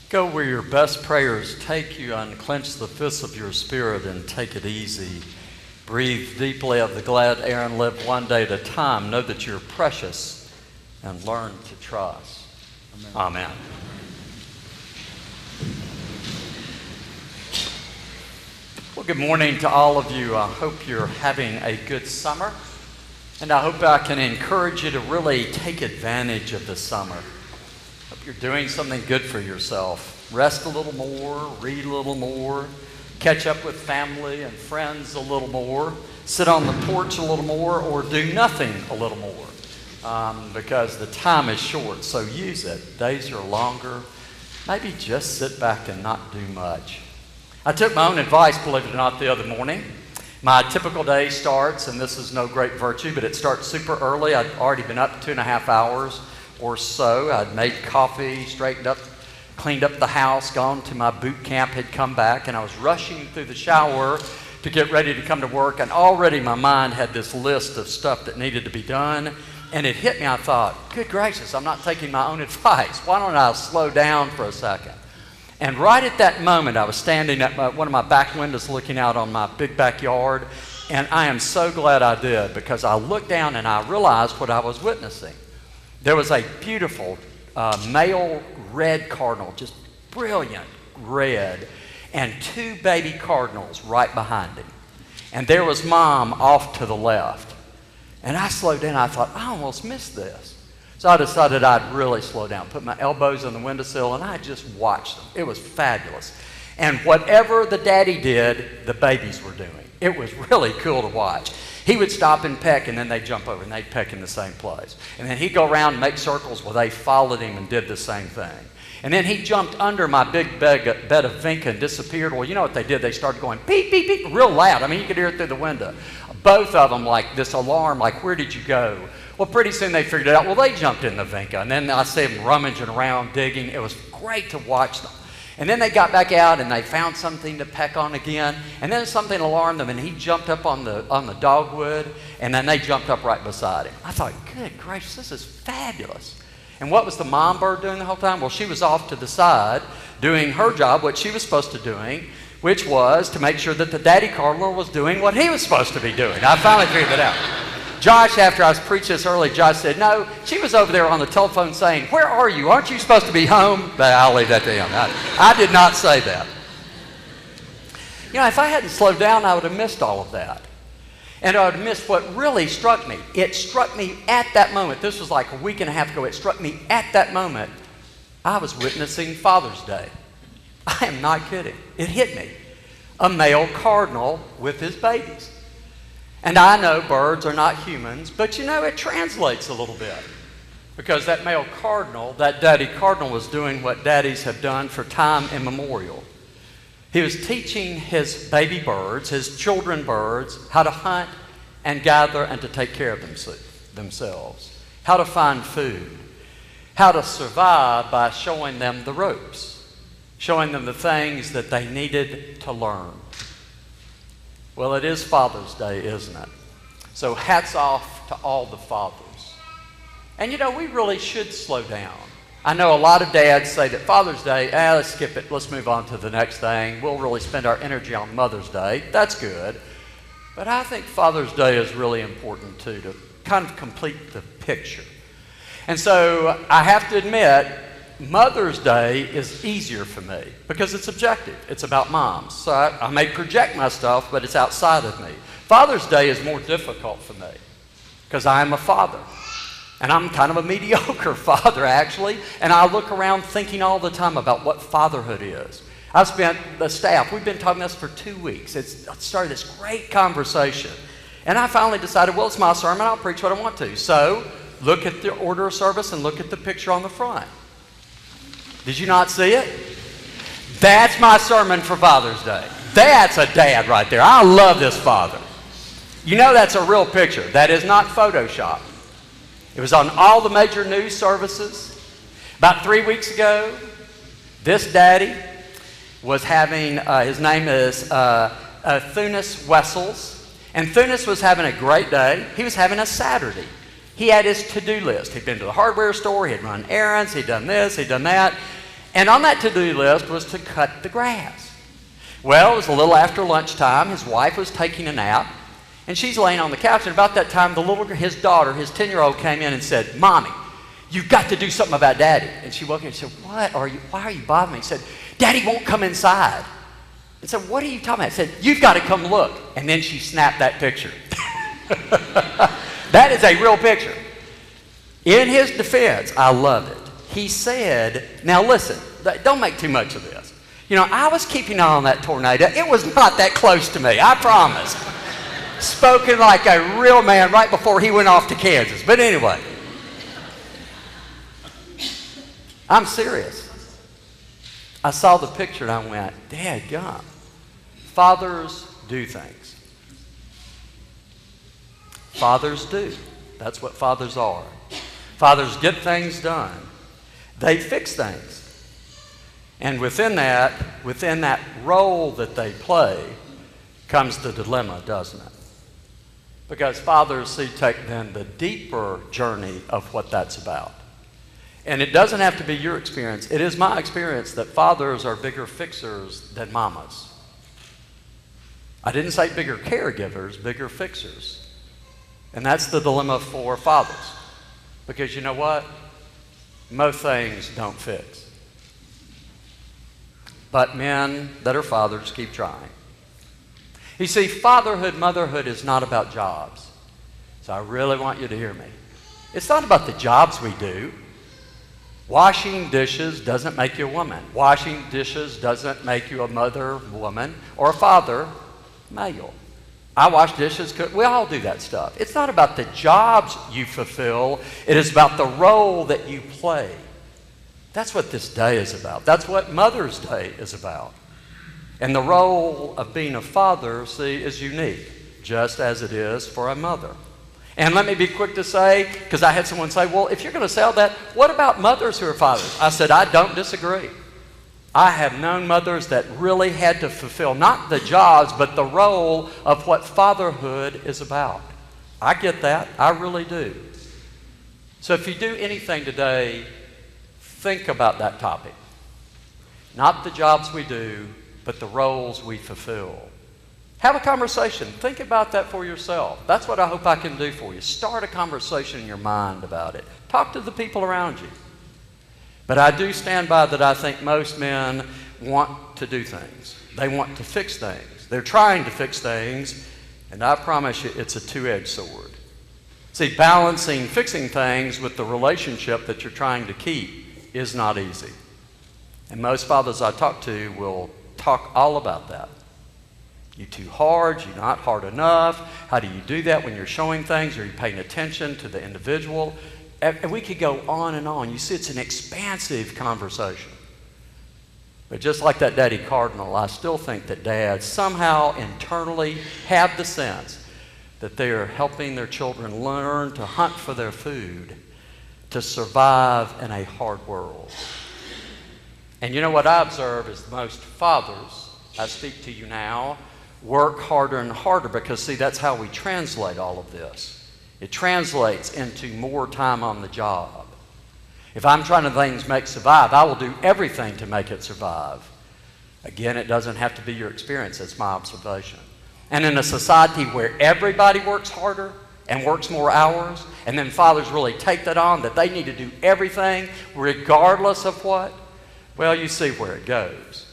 Go where your best prayers take you, unclench the fists of your spirit and take it easy. Breathe deeply of the glad air and live one day at a time. Know that you're precious and learn to trust. Amen. Well, good morning to all of you. I hope you're having a good summer, and I hope I can encourage you to really take advantage of the summer. Hope you're doing something good for yourself. Rest a little more, read a little more, catch up with family and friends a little more, sit on the porch a little more, or do nothing a little more because the time is short, so use it. Days are longer. Maybe just sit back and not do much. I took my own advice, believe it or not, the other morning. My typical day starts, and this is no great virtue, but it starts super early. I'd already been up 2.5 hours or so. I'd made coffee, straightened up, cleaned up the house, gone to my boot camp, had come back, and I was rushing through the shower to get ready to come to work, and already my mind had this list of stuff that needed to be done, and it hit me. I thought, good gracious, I'm not taking my own advice. Why don't I slow down for a second? And right at that moment, I was standing at one of my back windows looking out on my big backyard, and I am so glad I did, because I looked down and I realized what I was witnessing. There was a beautiful male red cardinal, just brilliant red, and 2 baby cardinals right behind him. And there was Mom off to the left. And I slowed down. I thought, I almost missed this. So I decided I'd really slow down, put my elbows on the windowsill, and I just watched them. It was fabulous. And whatever the daddy did, the babies were doing. It was really cool to watch. He would stop and peck, and then they'd jump over, and they'd peck in the same place. And then he'd go around and make circles where they followed him and did the same thing. And then he jumped under my big bed of vinca and disappeared. Well, you know what they did? They started going beep, beep, beep, real loud. I mean, you could hear it through the window. Both of them, like this alarm, like, where did you go? Well, pretty soon they figured it out. Well, they jumped in the vinca, and then I see them rummaging around, digging. It was great to watch them. And then they got back out, and they found something to peck on again, and then something alarmed them, and he jumped up on the dogwood, and then they jumped up right beside him. I thought, good gracious, this is fabulous. And what was the mom bird doing the whole time? Well, she was off to the side doing her job, what she was supposed to be doing, which was to make sure that the daddy cardinal was doing what he was supposed to be doing. I finally figured it out. Josh, after I was preaching this early, Josh said, no, she was over there on the telephone saying, where are you? Aren't you supposed to be home? But I'll leave that to him. I did not say that. You know, if I hadn't slowed down, I would have missed all of that. And I would have missed what really struck me. It struck me at that moment. This was like a week and a half ago. It struck me at that moment. I was witnessing Father's Day. I am not kidding. It hit me. A male cardinal with his babies. And I know birds are not humans, but you know, it translates a little bit. Because that male cardinal, that daddy cardinal, was doing what daddies have done for time immemorial. He was teaching his baby birds, his children birds, how to hunt and gather and to take care of themselves, how to find food, how to survive by showing them the ropes, showing them the things that they needed to learn. Well, it is Father's Day, isn't it? So hats off to all the fathers. And you know, we really should slow down. I know a lot of dads say that Father's Day, let's skip it, let's move on to the next thing. We'll really spend our energy on Mother's Day. That's good. But I think Father's Day is really important too, to kind of complete the picture. And so I have to admit, Mother's Day is easier for me because it's objective. It's about moms. So I may project my stuff, but it's outside of me. Father's Day is more difficult for me because I am a father. And I'm kind of a mediocre father, actually. And I look around thinking all the time about what fatherhood is. I've spent the staff, we've been talking this for 2 weeks. It's started this great conversation. And I finally decided, well, it's my sermon. I'll preach what I want to. So look at the order of service and look at the picture on the front. Did you not see it? That's my sermon for Father's Day. That's a dad right there. I love this father. You know that's a real picture. That is not Photoshop. It was on all the major news services. About 3 weeks ago, this daddy was having, his name is Thunis Wessels, and Thunis was having a great day. He was having a Saturday. He had his to-do list. He'd been to the hardware store, he'd run errands, he'd done this, he'd done that. And on that to-do list was to cut the grass. Well, it was a little after lunchtime. His wife was taking a nap, and she's laying on the couch. And about that time, his daughter, his 10-year-old, came in and said, "Mommy, you've got to do something about Daddy." And she woke up and said, why are you bothering me? He said, "Daddy won't come inside." I said, "What are you talking about?" I said, "You've got to come look." And then she snapped that picture. That is a real picture. In his defense, I love it. He said, now listen, don't make too much of this. You know, I was keeping an eye on that tornado. It was not that close to me, I promise. Spoken like a real man right before he went off to Kansas. But anyway, I'm serious. I saw the picture and I went, dadgum. Fathers do things. Fathers do. That's what fathers are. Fathers get things done. They fix things. And within that role that they play comes the dilemma, doesn't it? Because fathers take then the deeper journey of what that's about. And it doesn't have to be your experience. It is my experience that fathers are bigger fixers than mamas. I didn't say bigger caregivers, bigger fixers. And that's the dilemma for fathers. Because you know what? Most things don't fix. But men that are fathers keep trying. You see, fatherhood, motherhood is not about jobs. So I really want you to hear me. It's not about the jobs we do. Washing dishes doesn't make you a woman. Washing dishes doesn't make you a mother, woman, or a father, male. I wash dishes, cook. We all do that stuff. It's not about the jobs you fulfill. It is about the role that you play. That's what this day is about. That's what Mother's Day is about. And the role of being a father, see, is unique, just as it is for a mother. And let me be quick to say, because I had someone say, well, if you're going to say all that, what about mothers who are fathers? I said, I don't disagree. I have known mothers that really had to fulfill not the jobs, but the role of what fatherhood is about. I get that. I really do. So if you do anything today, think about that topic. Not the jobs we do, but the roles we fulfill. Have a conversation. Think about that for yourself. That's what I hope I can do for you. Start a conversation in your mind about it. Talk to the people around you. But I do stand by that I think most men want to do things. They want to fix things. They're trying to fix things, and I promise you it's a two-edged sword. See, balancing fixing things with the relationship that you're trying to keep is not easy. And most fathers I talk to will talk all about that. You're too hard, you're not hard enough. How do you do that when you're showing things? Are you paying attention to the individual? And we could go on and on. You see, it's an expansive conversation. But just like that Daddy Cardinal, I still think that dads somehow internally have the sense that they are helping their children learn to hunt for their food, to survive in a hard world. And you know what I observe is most fathers, I speak to you now, work harder and harder because, see, that's how we translate all of this. It translates into more time on the job. If I'm trying to make survive, I will do everything to make it survive. Again, it doesn't have to be your experience. It's my observation. And in a society where everybody works harder and works more hours, and then fathers really take that on, that they need to do everything regardless of what, well, you see where it goes.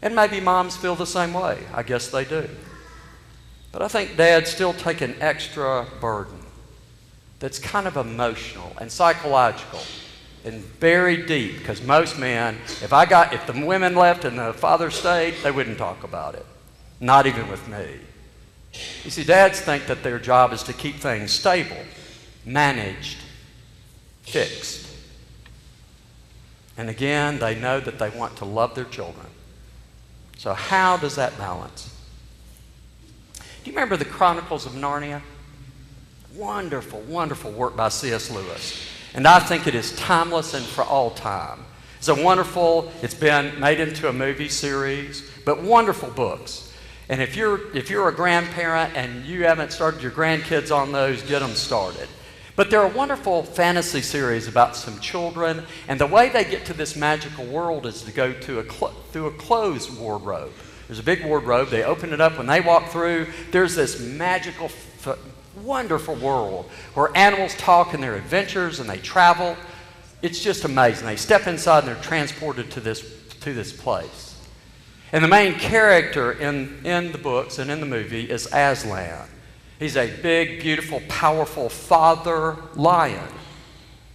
And maybe moms feel the same way. I guess they do. But I think dads still take an extra burden that's kind of emotional and psychological and very deep, because most men, if the women left and the father stayed, they wouldn't talk about it. Not even with me. You see, dads think that their job is to keep things stable, managed, fixed. And again, they know that they want to love their children. So how does that balance? Do you remember the Chronicles of Narnia? Wonderful, wonderful work by C.S. Lewis. And I think it is timeless and for all time. It's been made into a movie series, but wonderful books. And if you're a grandparent and you haven't started your grandkids on those, get them started. But they're a wonderful fantasy series about some children, and the way they get to this magical world is to go to through a closed wardrobe. There's a big wardrobe. They open it up. When they walk through, there's this magical, wonderful world where animals talk and their adventures and they travel. It's just amazing. They step inside and they're transported to this place. And the main character in the books and in the movie is Aslan. He's a big, beautiful, powerful father lion.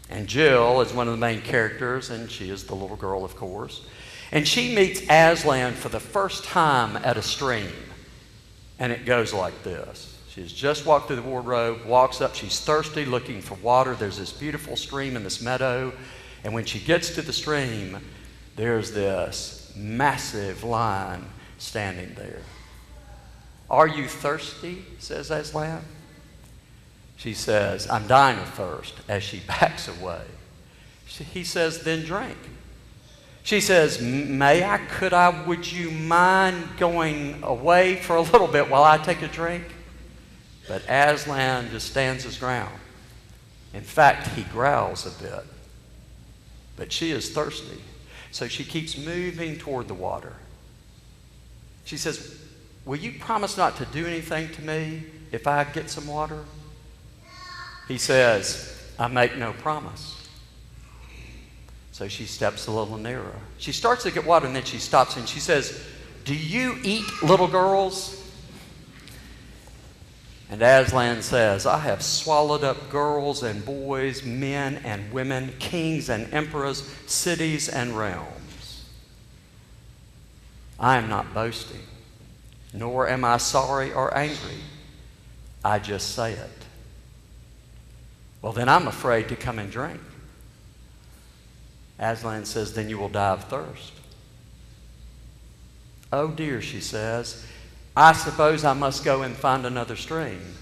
And Jill is one of the main characters, and she is the little girl, of course. And she meets Aslan for the first time at a stream. And it goes like this. She's just walked through the wardrobe, walks up, she's thirsty, looking for water. There's this beautiful stream in this meadow. And when she gets to the stream, there's this massive lion standing there. "Are you thirsty?" says Aslan. She says, "I'm dying of thirst," as she backs away. He says, "Then drink." She says, "May I, could I, would you mind going away for a little bit while I take a drink?" But Aslan just stands his ground. In fact, he growls a bit. But she is thirsty. So she keeps moving toward the water. She says, "Will you promise not to do anything to me if I get some water?" He says, "I make no promise." So she steps a little nearer. She starts to get water and then she stops and she says, "Do you eat little girls?" And Aslan says, "I have swallowed up girls and boys, men and women, kings and emperors, cities and realms. I am not boasting, nor am I sorry or angry. I just say it." "Well, then I'm afraid to come and drink." Aslan says, "Then you will die of thirst." "Oh dear," she says, "I suppose I must go and find another stream."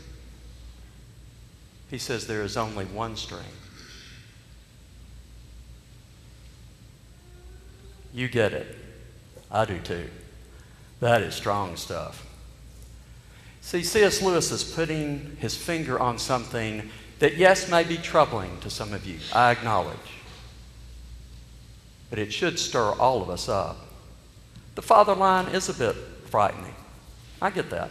He says, "There is only one stream." You get it. I do too. That is strong stuff. See, C.S. Lewis is putting his finger on something that, yes, may be troubling to some of you. I acknowledge. But it should stir all of us up. The father lion is a bit frightening. I get that.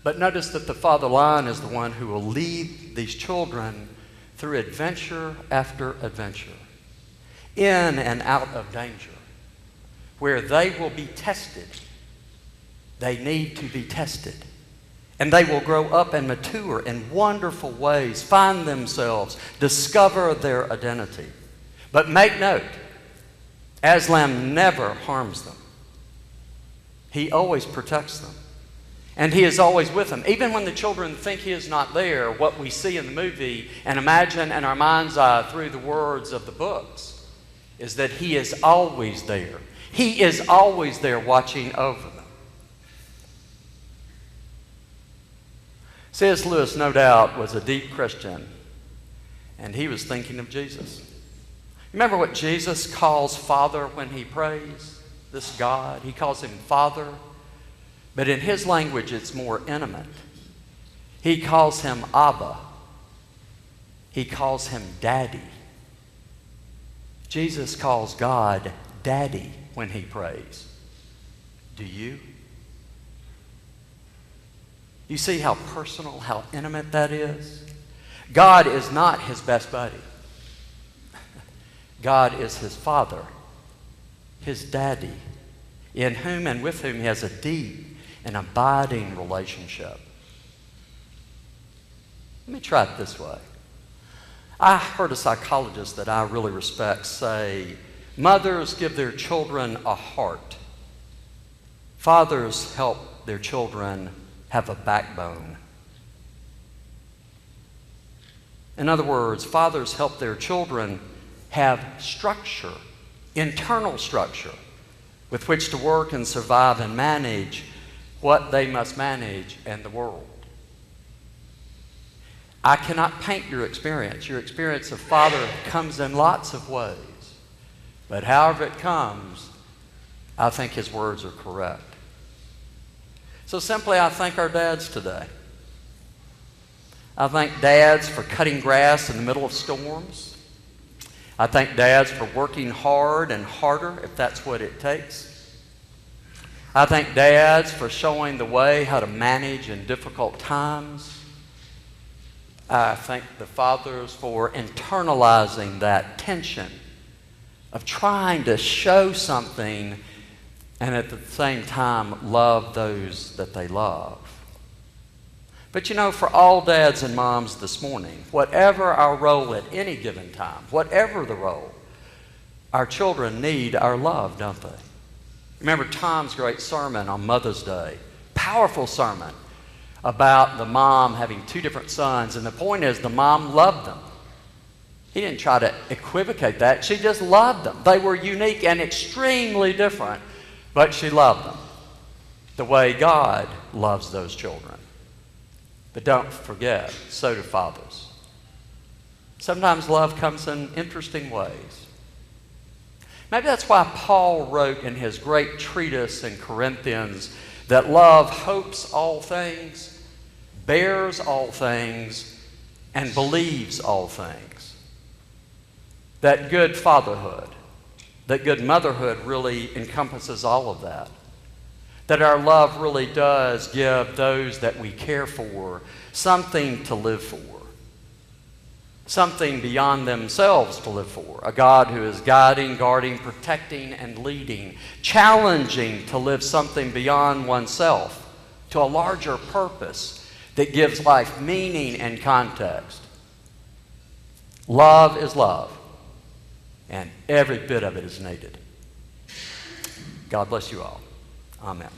But notice that the father lion is the one who will lead these children through adventure after adventure, in and out of danger, where they will be tested. They need to be tested. And they will grow up and mature in wonderful ways, find themselves, discover their identity. But make note, Aslan never harms them. He always protects them. And he is always with them. Even when the children think he is not there, what we see in the movie and imagine in our mind's eye through the words of the books is that he is always there. He is always there watching over them. C.S. Lewis, no doubt, was a deep Christian, and he was thinking of Jesus. Remember what Jesus calls Father when he prays? This God, he calls him Father, but in his language it's more intimate. He calls him Abba. He calls him Daddy. Jesus calls God Daddy when he prays. Do you? You see how personal, how intimate that is? God is not his best buddy. God is his Father, his Daddy, in whom and with whom he has a deep and abiding relationship. Let me try it this way. I heard a psychologist that I really respect say, mothers give their children a heart. Fathers help their children have a backbone. In other words, fathers help their children have structure, internal structure, with which to work and survive and manage what they must manage in the world. I cannot paint your experience. Your experience of father comes in lots of ways. But however it comes, I think his words are correct. So simply, I thank our dads today. I thank dads for cutting grass in the middle of storms. I thank dads for working hard and harder if that's what it takes. I thank dads for showing the way how to manage in difficult times. I thank the fathers for internalizing that tension of trying to show something and at the same time love those that they love. But you know, for all dads and moms this morning, whatever our role at any given time, whatever the role, our children need our love, don't they? Remember Tom's great sermon on Mother's Day, powerful sermon about the mom having two different sons, and the point is the mom loved them. He didn't try to equivocate that. She just loved them. They were unique and extremely different, but she loved them the way God loves those children. But don't forget, so do fathers. Sometimes love comes in interesting ways. Maybe that's why Paul wrote in his great treatise in Corinthians that love hopes all things, bears all things, and believes all things. That good fatherhood, that good motherhood really encompasses all of that. That our love really does give those that we care for something to live for. Something beyond themselves to live for. A God who is guiding, guarding, protecting, and leading. Challenging to live something beyond oneself to a larger purpose that gives life meaning and context. Love is love. And every bit of it is needed. God bless you all. Amen.